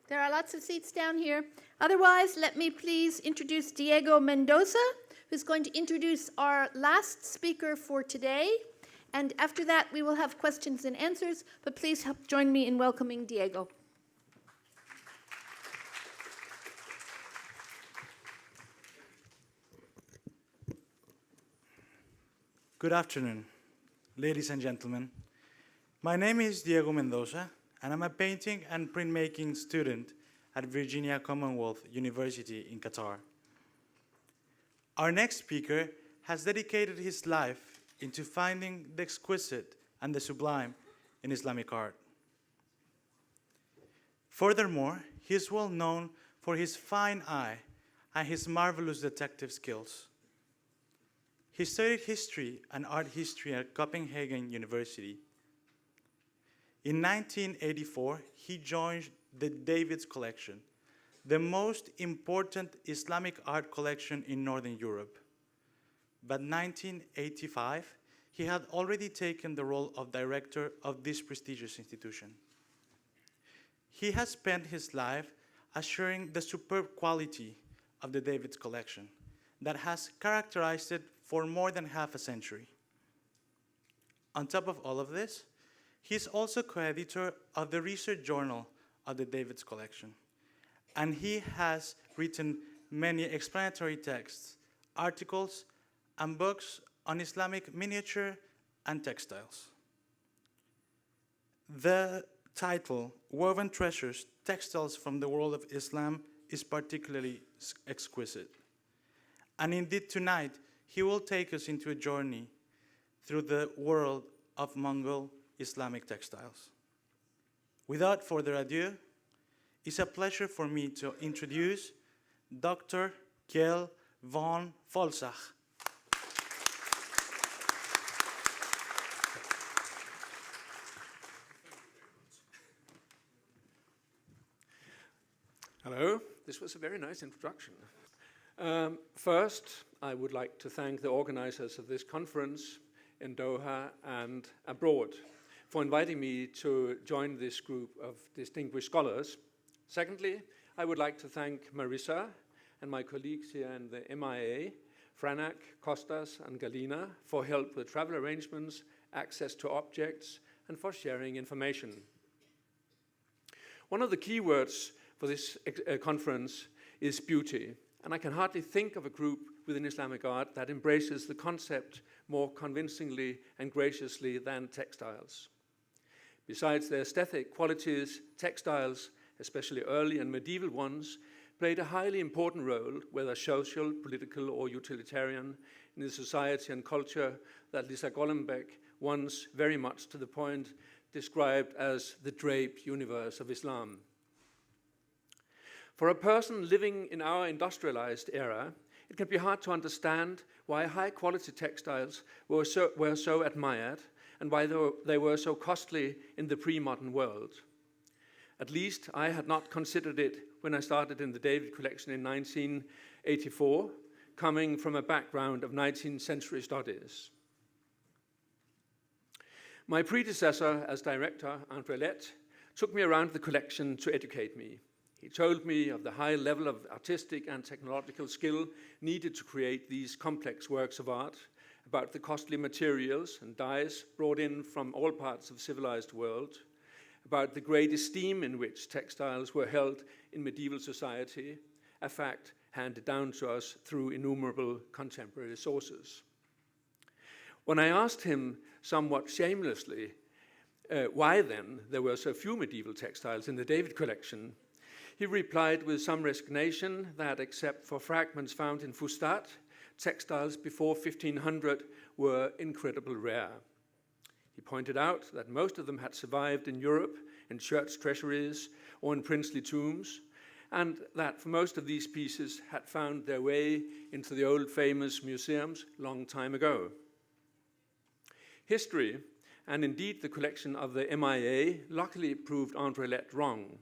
There are lots of seats down here. Otherwise, let me please introduce Diego Mendoza, who's going to introduce our last speaker for today. And after that, we will have questions and answers, but please help join me in welcoming Diego. Good afternoon, ladies and gentlemen. My name is Diego Mendoza, and I'm a painting and printmaking student at Virginia Commonwealth University in Qatar. Our next speaker has dedicated his life into finding the exquisite and the sublime in Islamic art. Furthermore, he is well known for his fine eye and his marvelous detective skills. He studied history and art history at Copenhagen University. In 1984, he joined the David's Collection, the most important Islamic art collection in Northern Europe. By 1985, he had already taken the role of director of this prestigious institution. He has spent his life assuring the superb quality of the David's Collection that has characterized it for more than half a century. On top of all of this, he is also co-editor of the research journal of the David's Collection, and he has written many explanatory texts, articles, and books on Islamic miniature and textiles. The title, Woven Treasures, Textiles from the World of Islam, is particularly exquisite. And indeed tonight, he will take us into a journey through the world of Mongol Islamic textiles. Without further ado, it's a pleasure for me to introduce Dr. Kjeld von Folsach. Hello, this was a very nice introduction. First, I would like to thank the organizers of this conference in Doha and abroad for inviting me to join this group of distinguished scholars. Secondly, I would like to thank Marissa and my colleagues here in the MIA, Franak, Kostas, and Galina, for help with travel arrangements, access to objects, and for sharing information. One of the key words for this conference is beauty, and I can hardly think of a group within Islamic art that embraces the concept more convincingly and graciously than textiles. Besides their aesthetic qualities, textiles, especially early and medieval ones, played a highly important role, whether social, political, or utilitarian, in the society and culture that Lisa Gollenbeck once, very much to the point, described as the draped universe of Islam. For a person living in our industrialized era, it can be hard to understand why high-quality textiles were so admired and why they were so costly in the pre-modern world. At least I had not considered it when I started in the David Collection in 1984, coming from a background of 19th century studies. My predecessor as director, André Lett, took me around the collection to educate me. He told me of the high level of artistic and technological skill needed to create these complex works of art, about the costly materials and dyes brought in from all parts of the civilized world, about the great esteem in which textiles were held in medieval society, a fact handed down to us through innumerable contemporary sources. When I asked him somewhat shamelessly why then there were so few medieval textiles in the David Collection, he replied with some resignation that except for fragments found in Fustat, textiles before 1500 were incredibly rare. He pointed out that most of them had survived in Europe, in church treasuries, or in princely tombs, and that for most of these pieces had found their way into the old famous museums long time ago. History, and indeed the collection of the MIA, luckily proved André Lett wrong.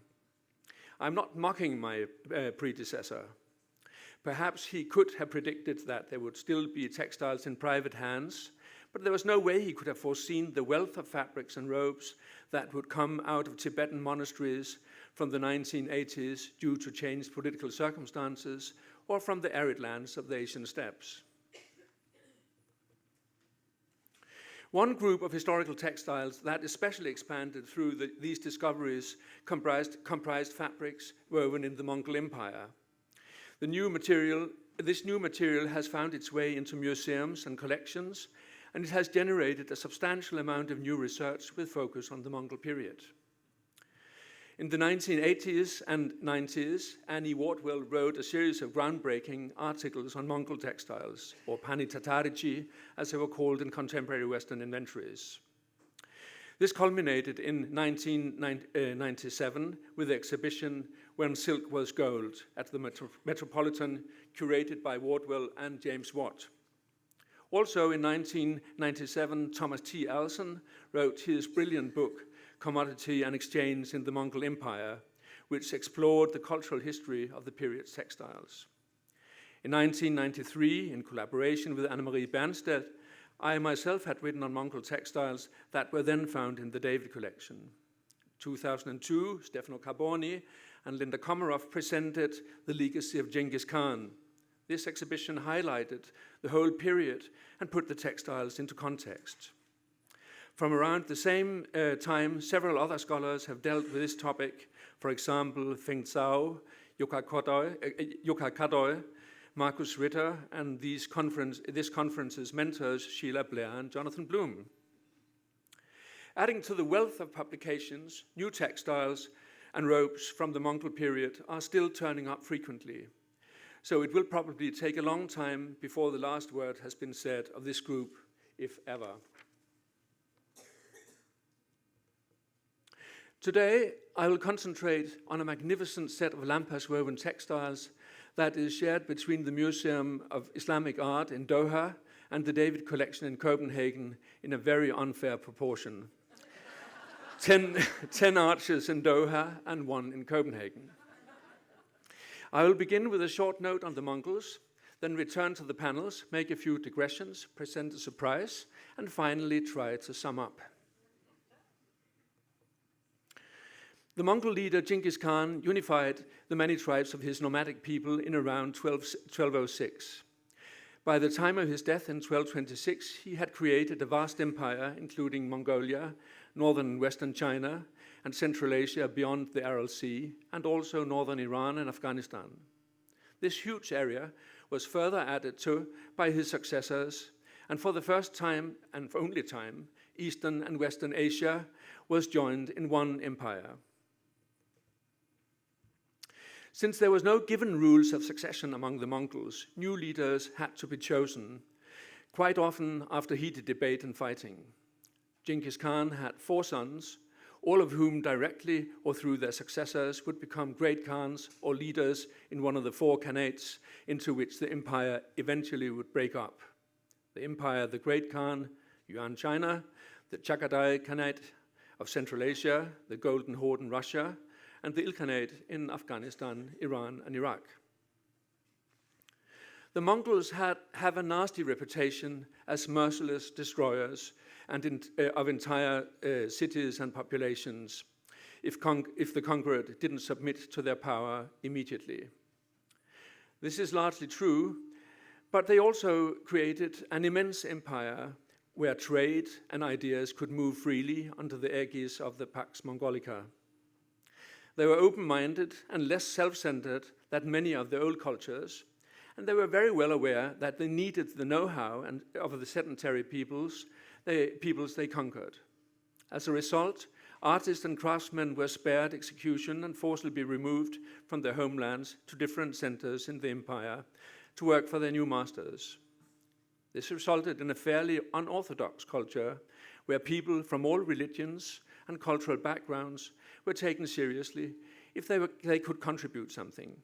I'm not mocking my predecessor. Perhaps he could have predicted that there would still be textiles in private hands, but there was no way he could have foreseen the wealth of fabrics and robes that would come out of Tibetan monasteries from the 1980s due to changed political circumstances, or from the arid lands of the Asian steppes. One group of historical textiles that especially expanded through these discoveries comprised fabrics woven in the Mongol Empire. This new material has found its way into museums and collections, and it has generated a substantial amount of new research with focus on the Mongol period. In the 1980s and 90s, Annie Wardwell wrote a series of groundbreaking articles on Mongol textiles, or Pani Tatarici, as they were called in contemporary Western inventories. This culminated in 1997 with the exhibition When Silk Was Gold at the Metropolitan, curated by Wardwell and James Watt. Also in 1997, Thomas T. Alson wrote his brilliant book, Commodity and Exchange in the Mongol Empire, which explored the cultural history of the period's textiles. In 1993, in collaboration with Anne-Marie Bernstedt, I myself had written on Mongol textiles that were then found in the David collection. 2002, Stefano Carboni and Linda Komarov presented The Legacy of Genghis Khan. This exhibition highlighted the whole period and put the textiles into context. From around the same time, several other scholars have dealt with this topic. For example, Feng Zhao, Jukka Kadoy, Marcus Ritter, and this conference's mentors, Sheila Blair and Jonathan Bloom. Adding to the wealth of publications, new textiles and ropes from the Mongol period are still turning up frequently. So it will probably take a long time before the last word has been said of this group, if ever. Today, I will concentrate on a magnificent set of lampas woven textiles that is shared between the Museum of Islamic Art in Doha and the David Collection in Copenhagen in a very unfair proportion. 10 arches in Doha and 1 in Copenhagen. I will begin with a short note on the Mongols, then return to the panels, make a few digressions, present a surprise, and finally try to sum up. The Mongol leader Genghis Khan unified the many tribes of his nomadic people in around 1206. By the time of his death in 1226, he had created a vast empire, including Mongolia, northern and western China, and Central Asia beyond the Aral Sea, and also northern Iran and Afghanistan. This huge area was further added to by his successors, and for the first time, and for only time, Eastern and Western Asia was joined in one empire. Since there was no given rules of succession among the Mongols, new leaders had to be chosen, quite often after heated debate and fighting. Genghis Khan had 4 sons, all of whom directly or through their successors would become great Khans or leaders in one of the 4 Khanates into which the empire eventually would break up. The empire, the Great Khan, Yuan China, the Chagatai Khanate of Central Asia, the Golden Horde in Russia, and the Ilkhanate in Afghanistan, Iran, and Iraq. The Mongols have a nasty reputation as merciless destroyers and of entire cities and populations if the conquered didn't submit to their power immediately. This is largely true, but they also created an immense empire where trade and ideas could move freely under the aegis of the Pax Mongolica. They were open-minded and less self-centered than many of the old cultures, and they were very well aware that they needed the know-how of the sedentary peoples they conquered. As a result, artists and craftsmen were spared execution and forcibly removed from their homelands to different centers in the empire to work for their new masters. This resulted in a fairly unorthodox culture where people from all religions and cultural backgrounds were taken seriously if they could contribute something.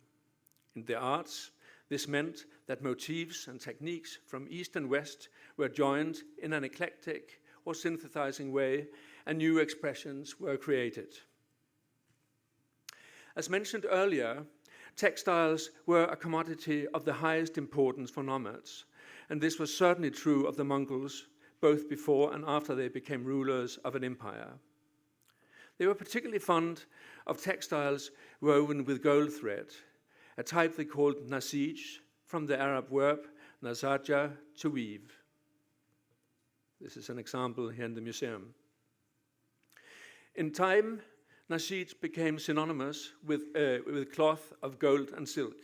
In the arts, this meant that motifs and techniques from East and West were joined in an eclectic or synthesizing way, and new expressions were created. As mentioned earlier, textiles were a commodity of the highest importance for nomads, and this was certainly true of the Mongols, both before and after they became rulers of an empire. They were particularly fond of textiles woven with gold thread, a type they called nasij, from the Arab verb nasaja, to weave. This is an example here in the museum. In time, nasij became synonymous with cloth of gold and silk.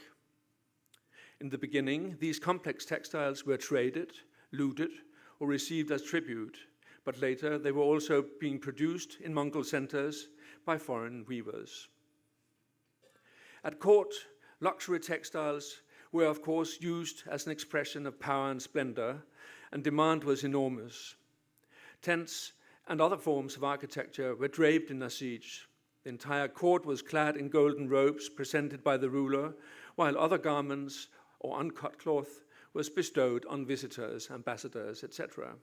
In the beginning, these complex textiles were traded, looted, or received as tribute, but later they were also being produced in Mongol centers by foreign weavers. At court, luxury textiles were of course used as an expression of power and splendor, and demand was enormous. Tents and other forms of architecture were draped in nasij. The entire court was clad in golden robes presented by the ruler, while other garments or uncut cloth was bestowed on visitors, ambassadors, etc.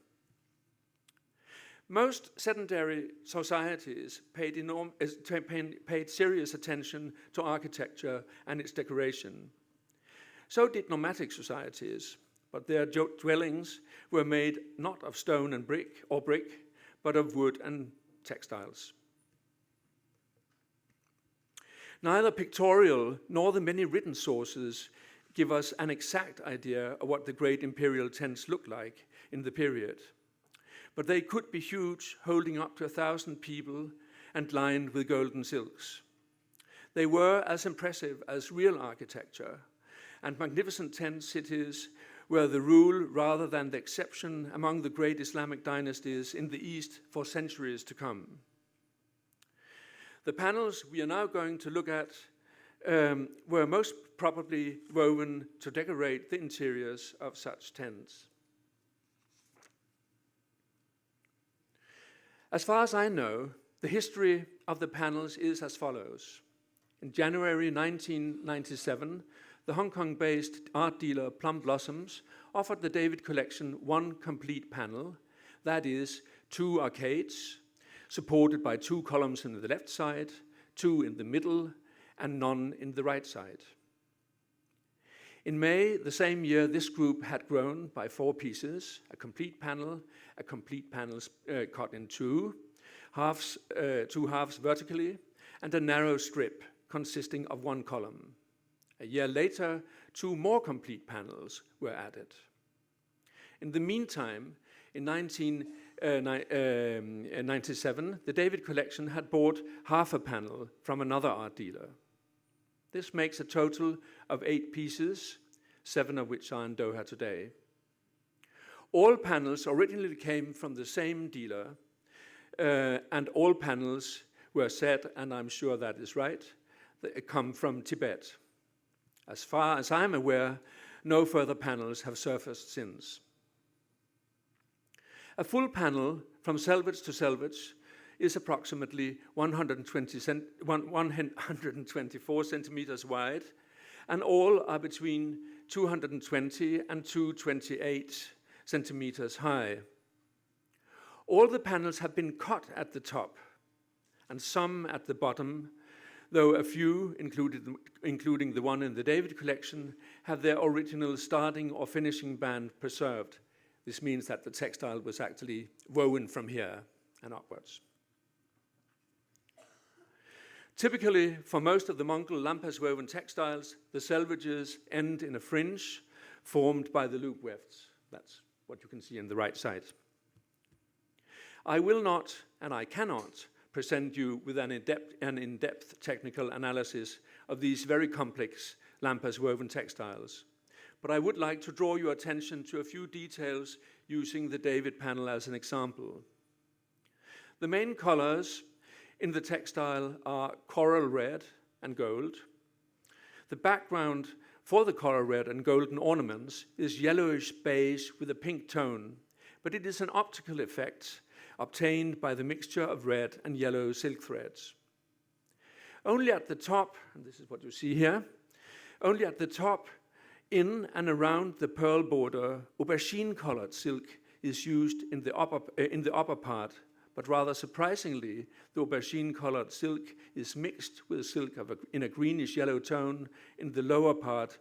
Most sedentary societies paid serious attention to architecture and its decoration. So did nomadic societies, but their dwellings were made not of stone and brick, but of wood and textiles. Neither pictorial nor the many written sources give us an exact idea of what the great imperial tents looked like in the period. But they could be huge, holding up to 1,000 people and lined with golden silks. They were as impressive as real architecture, and magnificent tent cities were the rule rather than the exception among the great Islamic dynasties in the East for centuries to come. The panels we are now going to look at were most probably woven to decorate the interiors of such tents. As far as I know, the history of the panels is as follows. In January 1997, the Hong Kong-based art dealer Plum Blossoms offered the David collection one complete panel, that is, 2 arcades, supported by 2 columns in the left side, 2 in the middle, and none in the right side. In May the same year, this group had grown by 4 pieces, a complete panel cut in 2 halves vertically, and a narrow strip consisting of 1 column. A year later, 2 more complete panels were added. In the meantime, in 1997, the David collection had bought half a panel from another art dealer. This makes a total of 8 pieces, 7 of which are in Doha today. All panels originally came from the same dealer, and all panels were said, and I'm sure that is right, they come from Tibet. As far as I'm aware, no further panels have surfaced since. A full panel from selvage to selvage is approximately 124 centimeters wide, and all are between 220 and 228 centimeters high. All the panels have been cut at the top, and some at the bottom, though a few, including the one in the David collection, have their original starting or finishing band preserved. This means that the textile was actually woven from here and upwards. Typically, for most of the Mongol lampas woven textiles, the selvages end in a fringe formed by the loop wefts. That's what you can see on the right side. I will not, and I cannot, present you with an in-depth technical analysis of these very complex lampas woven textiles, but I would like to draw your attention to a few details using the David panel as an example. The main colors in the textile are coral red and gold. The background for the coral red and golden ornaments is yellowish beige with a pink tone, but it is an optical effect obtained by the mixture of red and yellow silk threads. Only at the top, and this is what you see here, only at the top, in and around the pearl border, aubergine-colored silk is used in the upper part, but rather surprisingly, the aubergine-colored silk is mixed with silk in a greenish-yellow tone in the lower part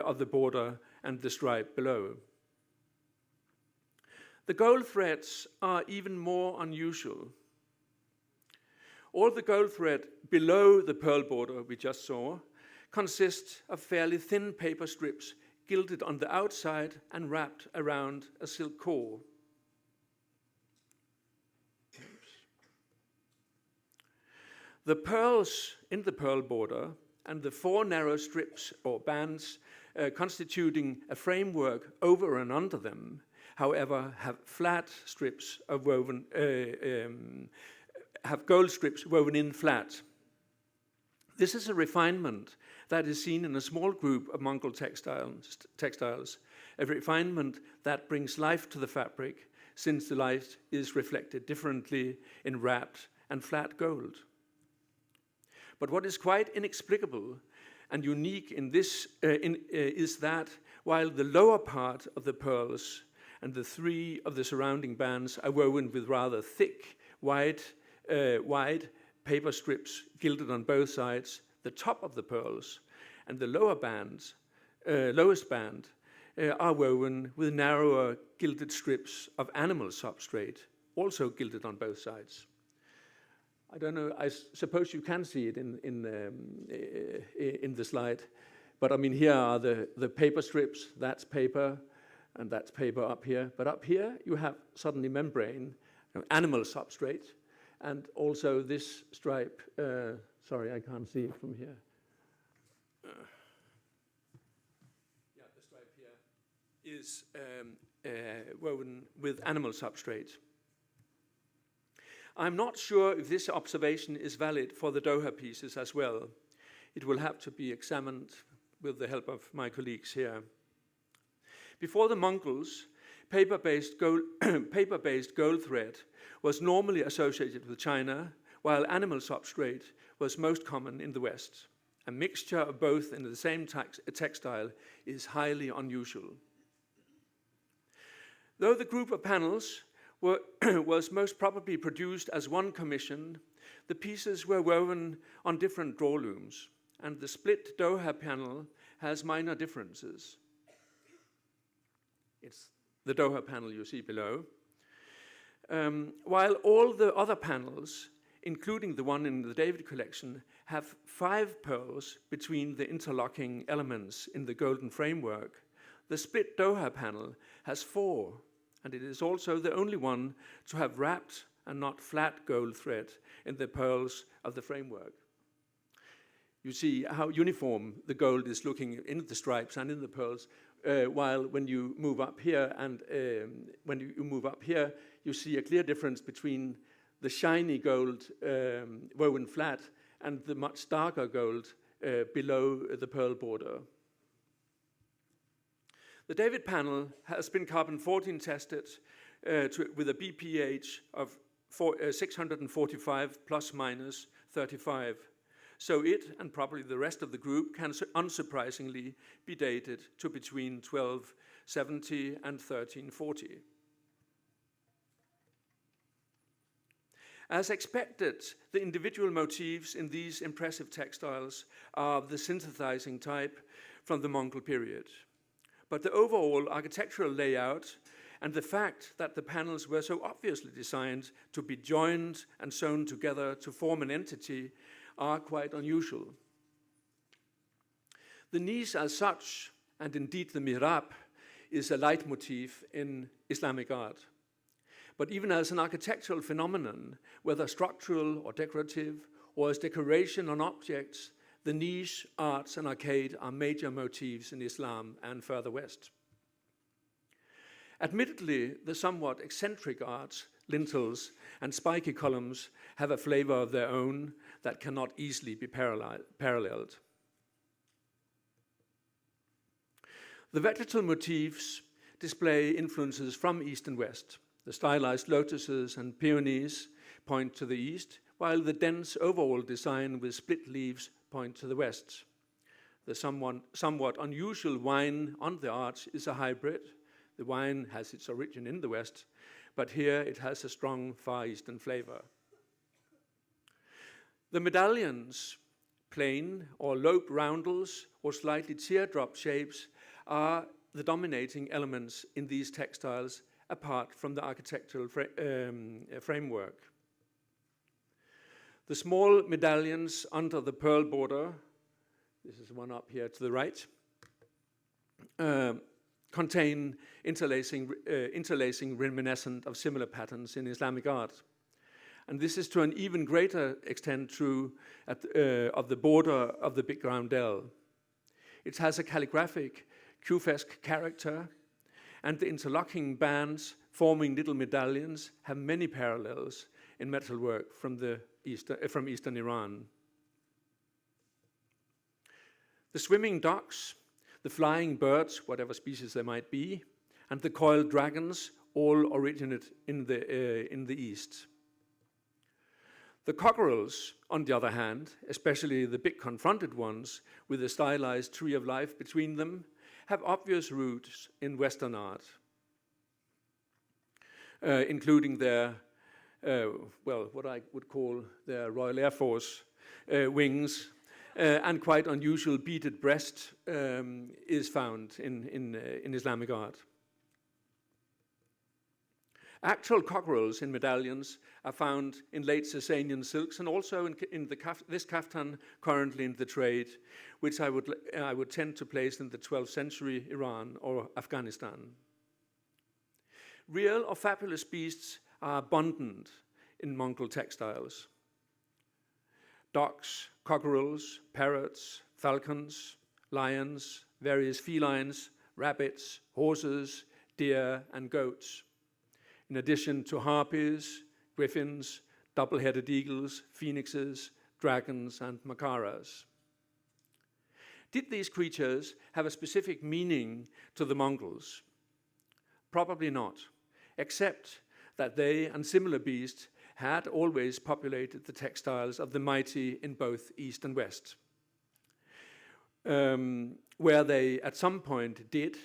of the border and the stripe below. The gold threads are even more unusual. All the gold thread below the pearl border we just saw consists of fairly thin paper strips gilded on the outside and wrapped around a silk core. The pearls in the pearl border and the 4 narrow strips or bands constituting a framework over and under them, however, have flat strips of woven, have gold strips woven in flat. This is a refinement that is seen in a small group of Mongol textiles, a refinement that brings life to the fabric, since the light is reflected differently in wrapped and flat gold. But what is quite inexplicable and unique in this is that while the lower part of the pearls and the 3 of the surrounding bands are woven with rather thick, wide paper strips gilded on both sides, the top of the pearls and the lowest band are woven with narrower gilded strips of animal substrate, also gilded on both sides. I don't know, I suppose you can see it in the slide, but I mean, here are the paper strips, that's paper, and that's paper up here. But up here, you have suddenly membrane, animal substrate, and also this stripe, sorry, I can't see it from here. Yeah, the stripe here is woven with animal substrate. I'm not sure if this observation is valid for the Doha pieces as well. It will have to be examined with the help of my colleagues here. Before the Mongols, paper-based gold thread was normally associated with China, while animal substrate was most common in the West. A mixture of both in the same textile is highly unusual. Though the group of panels was most probably produced as one commission, the pieces were woven on different draw looms, and the split Doha panel has minor differences. It's the Doha panel you see below. While all the other panels, including the one in the David collection, have 5 pearls between the interlocking elements in the golden framework, the split Doha panel has 4, and it is also the only one to have wrapped and not flat gold thread in the pearls of the framework. You see how uniform the gold is looking in the stripes and in the pearls, while when you move up here you see a clear difference between the shiny gold woven flat and the much darker gold below the pearl border. The David panel has been carbon-14 tested with a BPH of 645 plus minus 35. So it, and probably the rest of the group, can unsurprisingly be dated to between 1270 and 1340. As expected, the individual motifs in these impressive textiles are of the synthesizing type from the Mongol period. But the overall architectural layout and the fact that the panels were so obviously designed to be joined and sewn together to form an entity are quite unusual. The niche as such, and indeed the mihrab, is a leitmotif in Islamic art. But even as an architectural phenomenon, whether structural or decorative, or as decoration on objects, the niche, arts, and arcade are major motifs in Islam and further west. Admittedly, the somewhat eccentric arts, lintels, and spiky columns have a flavor of their own that cannot easily be paralleled. The vegetal motifs display influences from east and west. The stylized lotuses and peonies point to the east, while the dense overall design with split leaves point to the west. The somewhat unusual wine on the arch is a hybrid. The wine has its origin in the west, but here it has a strong Far Eastern flavor. The medallions, plain or lobed roundels or slightly teardrop shapes, are the dominating elements in these textiles apart from the architectural framework. The small medallions under the pearl border, this is one up here to the right, contain interlacing reminiscent of similar patterns in Islamic art. And this is to an even greater extent true of the border of the big roundel. It has a calligraphic, Kufesque character, and the interlocking bands forming little medallions have many parallels in metalwork from eastern Iran. The swimming ducks, the flying birds, whatever species they might be, and the coiled dragons all originate in the east. The cockerels, on the other hand, especially the big confronted ones with a stylized tree of life between them, have obvious roots in Western art, including their, what I would call their Royal Air Force wings, and quite unusual beaded breast is found in Islamic art. Actual cockerels in medallions are found in late Sasanian silks and also in this kaftan currently in the trade, which I would tend to place in the 12th century Iran or Afghanistan. Real or fabulous beasts are abundant in Mongol textiles. Ducks, cockerels, parrots, falcons, lions, various felines, rabbits, horses, deer, and goats, in addition to harpies, griffins, double-headed eagles, phoenixes, dragons, and makaras. Did these creatures have a specific meaning to the Mongols? Probably not, except that they and similar beasts had always populated the textiles of the mighty in both East and West, where they at some point did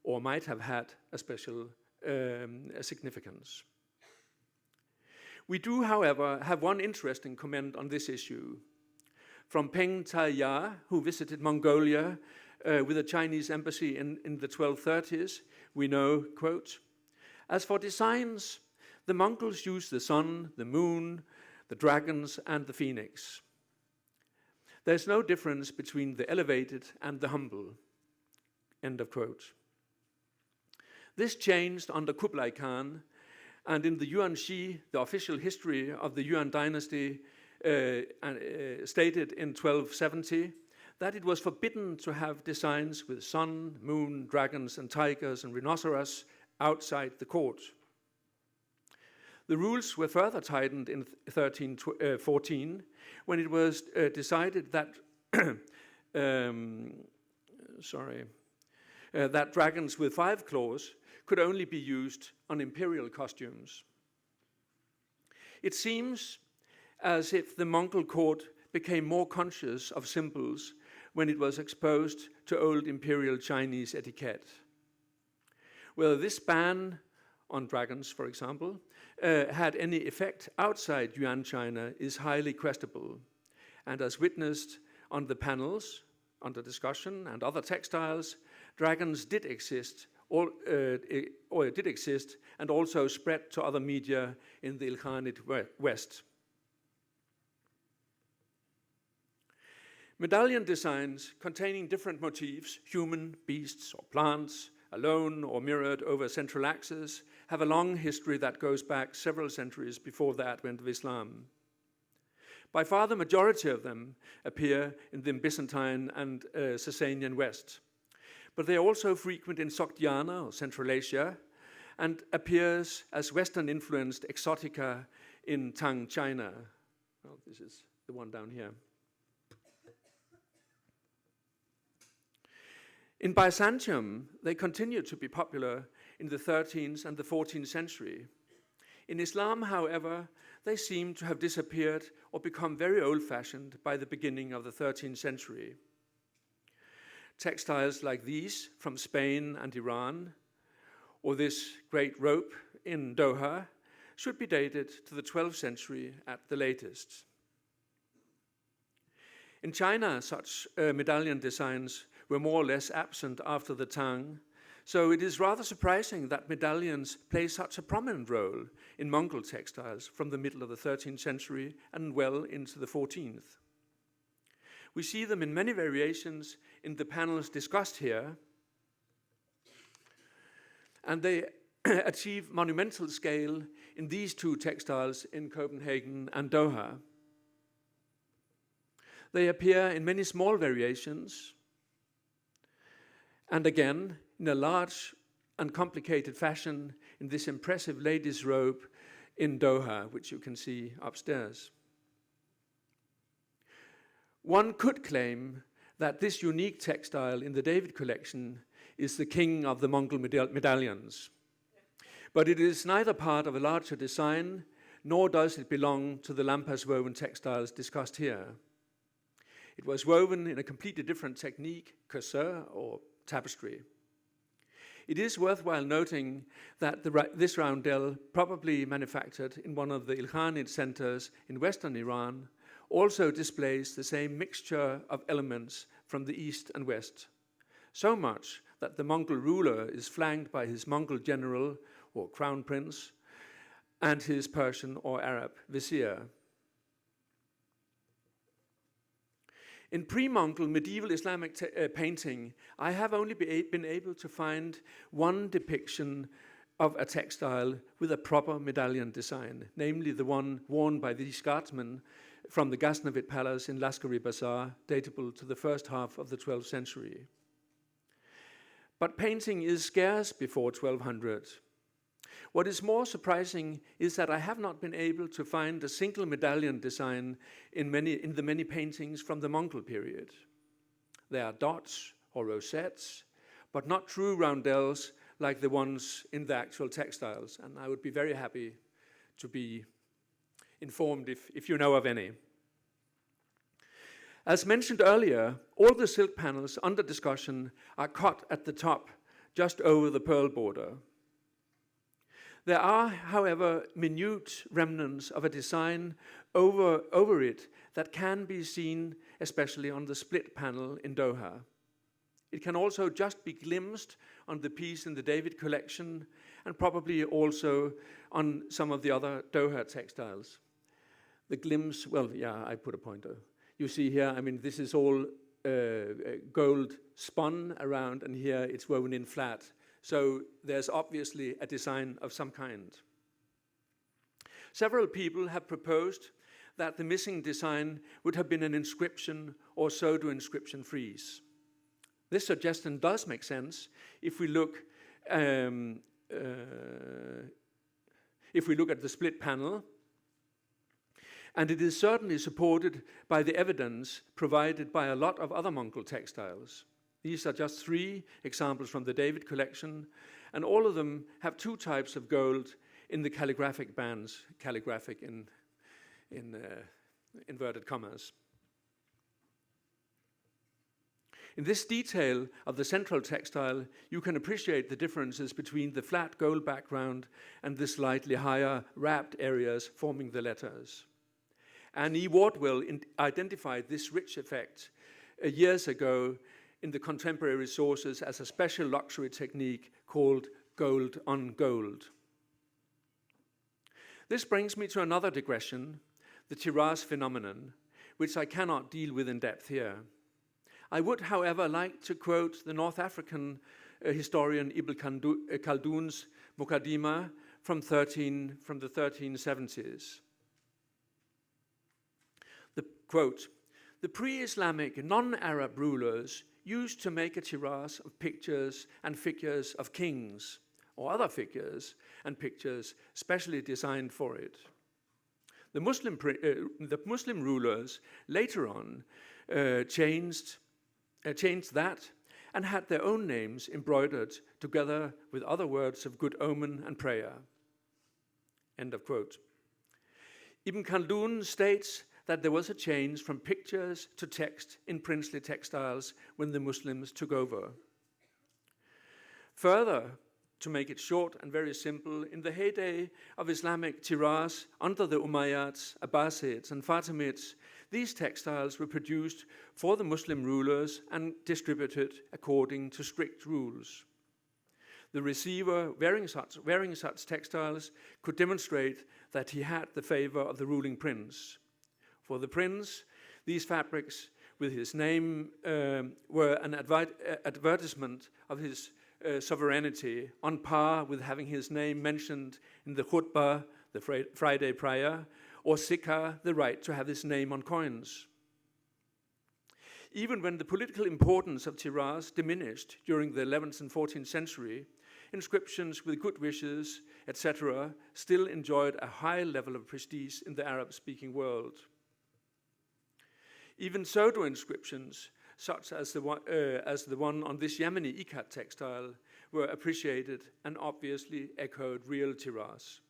or might have had a special significance. We do, however, have one interesting comment on this issue. From Peng Tai-ya, who visited Mongolia with a Chinese embassy in the 1230s, we know, quote, "As for designs, the Mongols use the sun, the moon, the dragons, and the phoenix. There's no difference between the elevated and the humble." End of quote. This changed under Kublai Khan, and in the Yuan Shi, the official history of the Yuan dynasty, stated in 1270 that it was forbidden to have designs with sun, moon, dragons, and tigers and rhinoceros outside the court. The rules were further tightened in 1314 when it was decided that that dragons with 5 claws could only be used on imperial costumes. It seems as if the Mongol court became more conscious of symbols when it was exposed to old imperial Chinese etiquette. Whether this ban on dragons, for example, had any effect outside Yuan China is highly questionable, and as witnessed on the panels under discussion and other textiles, dragons did exist, and also spread to other media in the Ilkhanate West. Medallion designs containing different motifs, human, beasts, or plants, alone or mirrored over a central axis, have a long history that goes back several centuries before the advent of Islam. By far the majority of them appear in the Byzantine and Sasanian West, but they are also frequent in Sogdiana or Central Asia and appears as Western-influenced exotica in Tang, China. Well, this is the one down here. In Byzantium, they continued to be popular in the 13th and the 14th century. In Islam, however, they seem to have disappeared or become very old-fashioned by the beginning of the 13th century. Textiles like these from Spain and Iran, or this great rope in Doha, should be dated to the 12th century at the latest. In China, such medallion designs were more or less absent after the Tang, So it is rather surprising that medallions play such a prominent role in Mongol textiles from the middle of the 13th century and well into the 14th. We see them in many variations in the panels discussed here, and they achieve monumental scale in these two textiles in Copenhagen and Doha. They appear in many small variations, and again, in a large and complicated fashion in this impressive lady's robe in Doha, which you can see upstairs. One could claim that this unique textile in the David collection is the king of the Mongol medallions. But it is neither part of a larger design, nor does it belong to the lampas woven textiles discussed here. It was woven in a completely different technique, curseur or tapestry. It is worthwhile noting that this roundel, probably manufactured in one of the Ilkhanid centers in western Iran, also displays the same mixture of elements from the east and west, so much that the Mongol ruler is flanked by his Mongol general or crown prince and his Persian or Arab vizier. In pre-Mongol medieval Islamic painting, I have only been able to find one depiction of a textile with a proper medallion design, namely the one worn by these guardsmen from the Ghaznavid Palace in Lashkari Bazaar, datable to the first half of the 12th century. But painting is scarce before 1200. What is more surprising is that I have not been able to find a single medallion design in the many paintings from the Mongol period. There are dots or rosettes, but not true roundels like the ones in the actual textiles, and I would be very happy to be informed if you know of any. As mentioned earlier, all the silk panels under discussion are cut at the top, just over the pearl border. There are, however, minute remnants of a design over it that can be seen, especially on the split panel in Doha. It can also just be glimpsed on the piece in the David collection and probably also on some of the other Doha textiles. The glimpse, well, yeah, I put a pointer. You see here, I mean, this is all gold spun around, and here it's woven in flat. So there's obviously a design of some kind. Several people have proposed that the missing design would have been an inscription or pseudo-inscription frieze. This suggestion does make sense if we look at the split panel, and it is certainly supported by the evidence provided by a lot of other Mongol textiles. These are just 3 examples from the David collection, and all of them have 2 types of gold in the calligraphic bands, calligraphic in inverted commas. In this detail of the central textile, you can appreciate the differences between the flat gold background and the slightly higher wrapped areas forming the letters. And E. Wardwell identified this rich effect years ago in the contemporary sources as a special luxury technique called gold on gold. This brings me to another digression, the tiraz phenomenon, which I cannot deal with in depth here. I would, however, like to quote the North African historian Ibn Khaldun's Muqaddimah from the 1370s. Quote, the pre-Islamic non-Arab rulers used to make a tiraz of pictures and figures of kings or other figures and pictures specially designed for it. The Muslim rulers later on changed that and had their own names embroidered together with other words of good omen and prayer. End of quote. Ibn Khaldun states that there was a change from pictures to text in princely textiles when the Muslims took over. Further, to make it short and very simple, in the heyday of Islamic tiraz under the Umayyads, Abbasids, and Fatimids, these textiles were produced for the Muslim rulers and distributed according to strict rules. The receiver wearing such textiles could demonstrate that he had the favor of the ruling prince. For the prince, these fabrics with his name were an advertisement of his sovereignty, on par with having his name mentioned in the khutbah, the Friday prayer, or sikha, the right to have his name on coins. Even when the political importance of tiras diminished during the 11th and 14th century, inscriptions with good wishes, etc., still enjoyed a high level of prestige in the Arab-speaking world. Even pseudo inscriptions, such as the one on this Yemeni ikat textile, were appreciated and obviously echoed real tiras.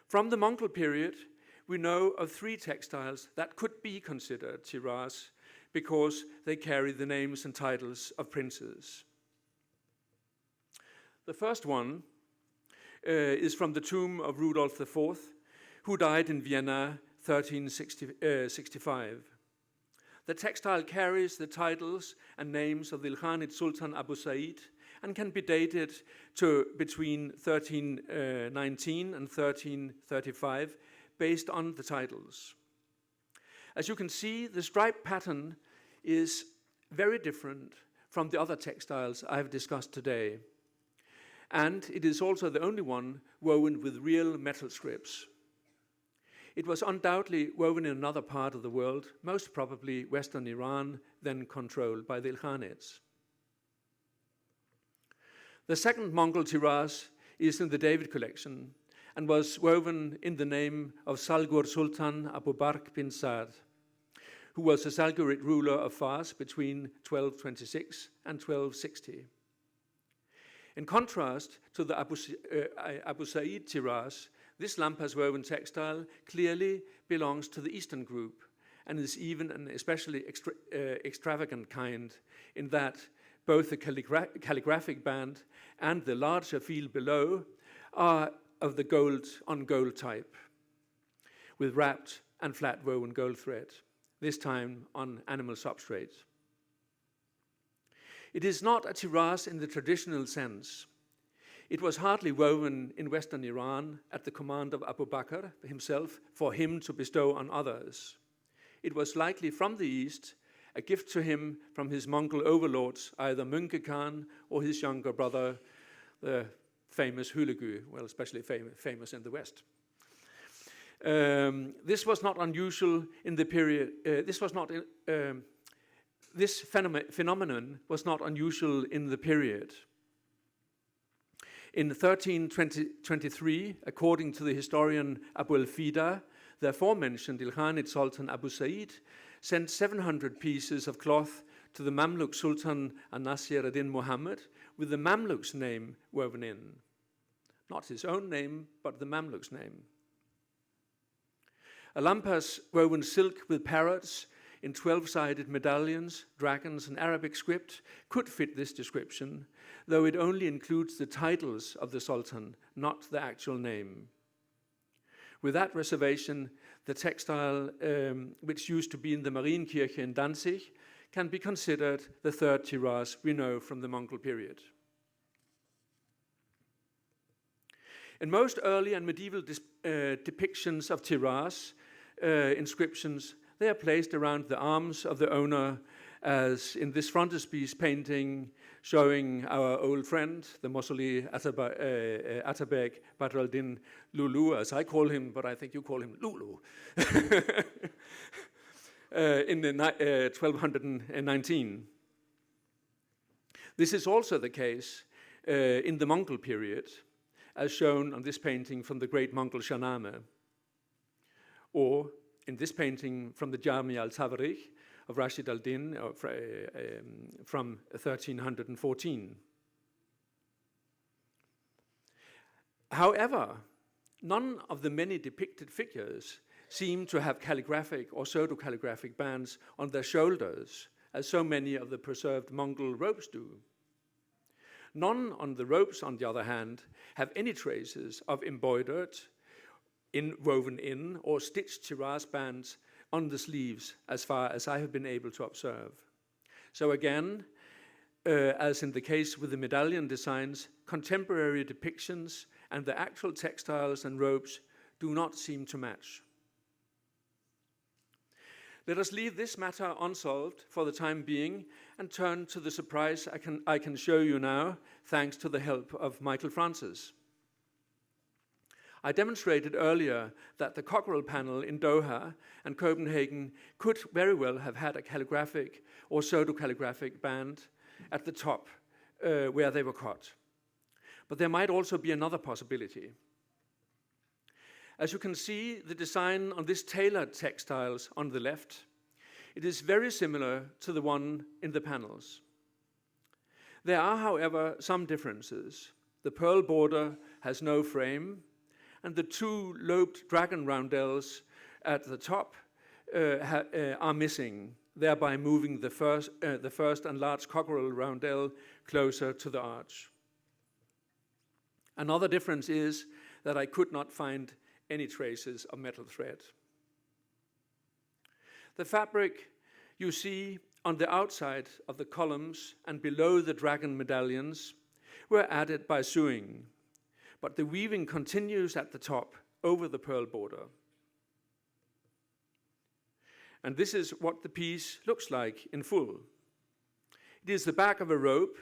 From the Mongol period, we know of 3 textiles that could be considered tiras because they carry the names and titles of princes. The first one is from the tomb of Rudolf IV, who died in Vienna 1365. The textile carries the titles and names of the Ilkhanid Sultan Abu Sa'id and can be dated to between 1319 and 1335 based on the titles. As you can see, the stripe pattern is very different from the other textiles I have discussed today. And it is also the only one woven with real metal scripts. It was undoubtedly woven in another part of the world, most probably Western Iran, then controlled by the Ilkhanids. The second Mongol tiras is in the David collection and was woven in the name of Salgur Sultan Abu Bakr bin Saad, who was a Salgurid ruler of Fars between 1226 and 1260. In contrast to the Abu Sa'id tiras, this lampas woven textile clearly belongs to the Eastern group and is even an especially extravagant kind in that both the calligraphic band and the larger field below are of the gold on gold type, with wrapped and flat woven gold thread, this time on animal substrate. It is not a tiras in the traditional sense. It was hardly woven in Western Iran at the command of Abu Bakr himself for him to bestow on others. It was likely from the East, a gift to him from his Mongol overlords, either Münke Khan or his younger brother, the famous Hülegu, well, especially famous in the West. This was not unusual in the period. This phenomenon was not unusual in the period. In 1323, according to the historian Abu al-Fida, the aforementioned Ilkhanid Sultan Abu Sa'id sent 700 pieces of cloth to the Mamluk Sultan An-Nasir ad-Din Muhammad with the Mamluk's name woven in. Not his own name, but the Mamluk's name. A lampas woven silk with parrots in 12-sided medallions, dragons, and Arabic script could fit this description, though it only includes the titles of the Sultan, not the actual name. With that reservation, the textile, which used to be in the Marienkirche in Danzig, can be considered the third tiras we know from the Mongol period. In most early and medieval depictions of tiras, inscriptions, they are placed around the arms of the owner, as in this frontispiece painting showing our old friend, the Mosoli Atabek Badr al-Din Lulu, as I call him, but I think you call him Lulu, in 1219. This is also the case in the Mongol period, as shown on this painting from the great Mongol Shahnameh, or in this painting from the Jami al-Tawarikh of Rashid al-Din from 1314. However, none of the many depicted figures seem to have calligraphic or pseudo-calligraphic bands on their shoulders, as so many of the preserved Mongol robes do. None on the robes, on the other hand, have any traces of embroidered, woven in, or stitched tiras bands on the sleeves, as far as I have been able to observe. So again, as in the case with the medallion designs, contemporary depictions and the actual textiles and robes do not seem to match. Let us leave this matter unsolved for the time being and turn to the surprise I can show you now, thanks to the help of Michael Francis. I demonstrated earlier that the cockerel panel in Doha and Copenhagen could very well have had a calligraphic or pseudo-calligraphic band at the top where they were cut. But there might also be another possibility. As you can see, the design on this tailored textiles on the left, it is very similar to the one in the panels. There are, however, some differences. The pearl border has no frame, and the two lobed dragon roundels at the top are missing, thereby moving the first and large cockerel roundel closer to the arch. Another difference is that I could not find any traces of metal thread. The fabric you see on the outside of the columns and below the dragon medallions were added by sewing, but the weaving continues at the top over the pearl border. And this is what the piece looks like in full. It is the back of a rope,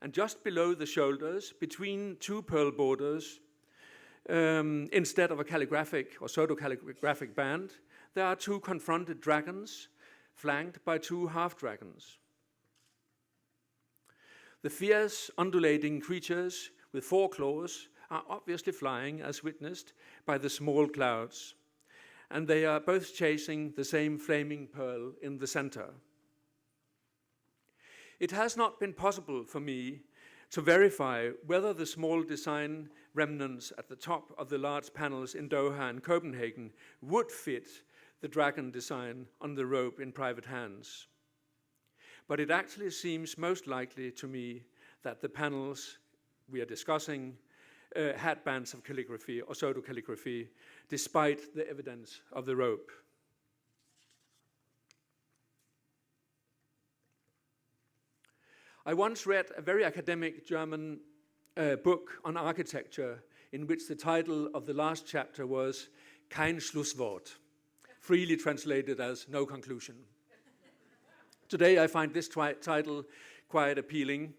and just below the shoulders, between two pearl borders, instead of a calligraphic or pseudo-calligraphic band, there are two confronted dragons flanked by two half-dragons. The fierce, undulating creatures with 4 claws are obviously flying, as witnessed by the small clouds, and they are both chasing the same flaming pearl in the center. It has not been possible for me to verify whether the small design remnants at the top of the large panels in Doha and Copenhagen would fit the dragon design on the rope in private hands. But it actually seems most likely to me that the panels we are discussing had bands of calligraphy or pseudo-calligraphy, despite the evidence of the rope. I once read a very academic German book on architecture in which the title of the last chapter was Kein Schlusswort, freely translated as No Conclusion. Today I find this title quite appealing,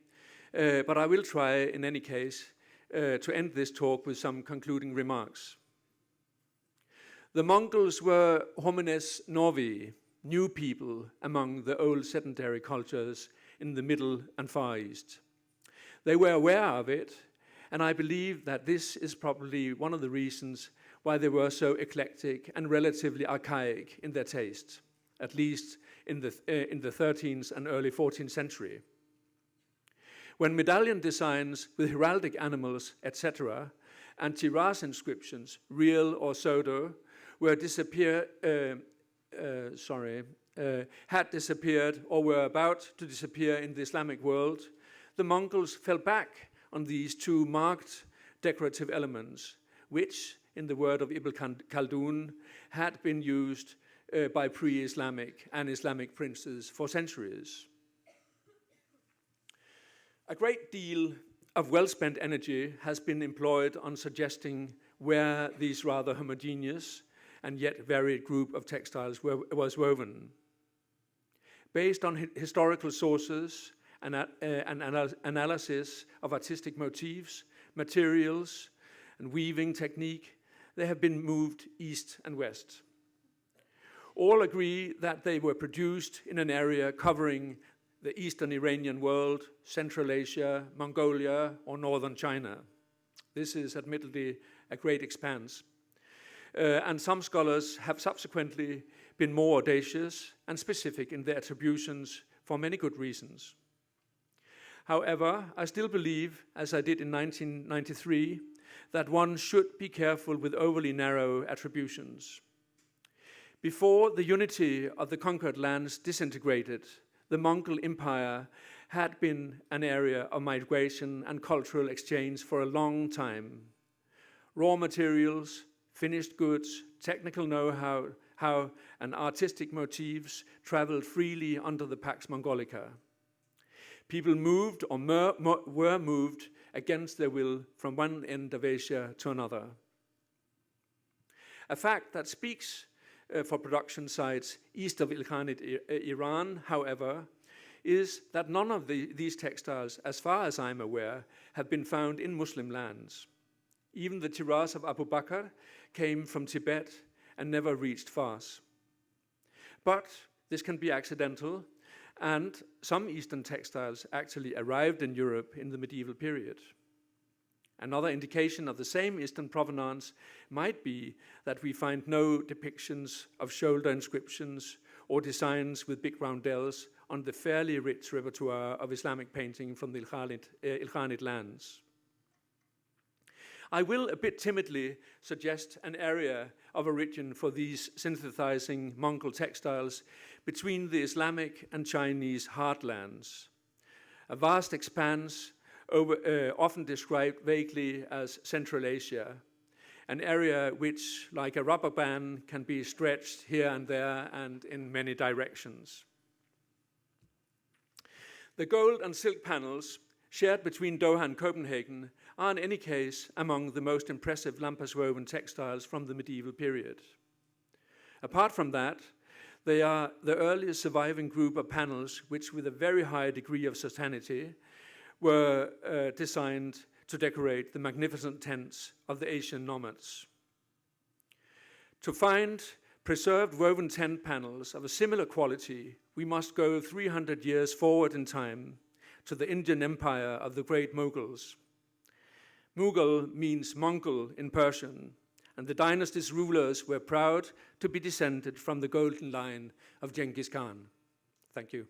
but I will try in any case to end this talk with some concluding remarks. The Mongols were homines novi, new people among the old sedentary cultures in the Middle and Far East. They were aware of it, and I believe that this is probably one of the reasons why they were so eclectic and relatively archaic in their taste, at least in the 13th and early 14th century. When medallion designs with heraldic animals, etc., and tiras inscriptions, real or pseudo, had disappeared or were about to disappear in the Islamic world, the Mongols fell back on these two marked decorative elements, which, in the word of Ibn Khaldun, had been used by pre-Islamic and Islamic princes for centuries. A great deal of well-spent energy has been employed on suggesting where these rather homogeneous and yet varied group of textiles was woven. Based on historical sources and analysis of artistic motifs, materials, and weaving technique, they have been moved east and west. All agree that they were produced in an area covering the eastern Iranian world, Central Asia, Mongolia, or northern China. This is admittedly a great expanse. And some scholars have subsequently been more audacious and specific in their attributions for many good reasons. However, I still believe, as I did in 1993, that one should be careful with overly narrow attributions. Before the unity of the conquered lands disintegrated, the Mongol Empire had been an area of migration and cultural exchange for a long time. Raw materials, finished goods, technical know-how, and artistic motifs traveled freely under the Pax Mongolica. People moved or were moved against their will from one end of Asia to another. A fact that speaks for production sites east of Ilkhanate Iran, however, is that none of these textiles, as far as I'm aware, have been found in Muslim lands. Even the tiras of Abu Bakr came from Tibet and never reached Fars. But this can be accidental, and some Eastern textiles actually arrived in Europe in the medieval period. Another indication of the same Eastern provenance might be that we find no depictions of shoulder inscriptions or designs with big roundels on the fairly rich repertoire of Islamic painting from the Ilkhanate lands. I will a bit timidly suggest an area of origin for these synthesizing Mongol textiles between the Islamic and Chinese heartlands, a vast expanse often described vaguely as Central Asia, an area which, like a rubber band, can be stretched here and there and in many directions. The gold and silk panels shared between Doha and Copenhagen are in any case among the most impressive lampas woven textiles from the medieval period. Apart from that, they are the earliest surviving group of panels which, with a very high degree of certainty, were designed to decorate the magnificent tents of the Asian nomads. To find preserved woven tent panels of a similar quality, we must go 300 years forward in time to the Indian Empire of the great Mongols. Mughal means Mongol in Persian, and the dynasty's rulers were proud to be descended from the golden line of Genghis Khan. Thank you.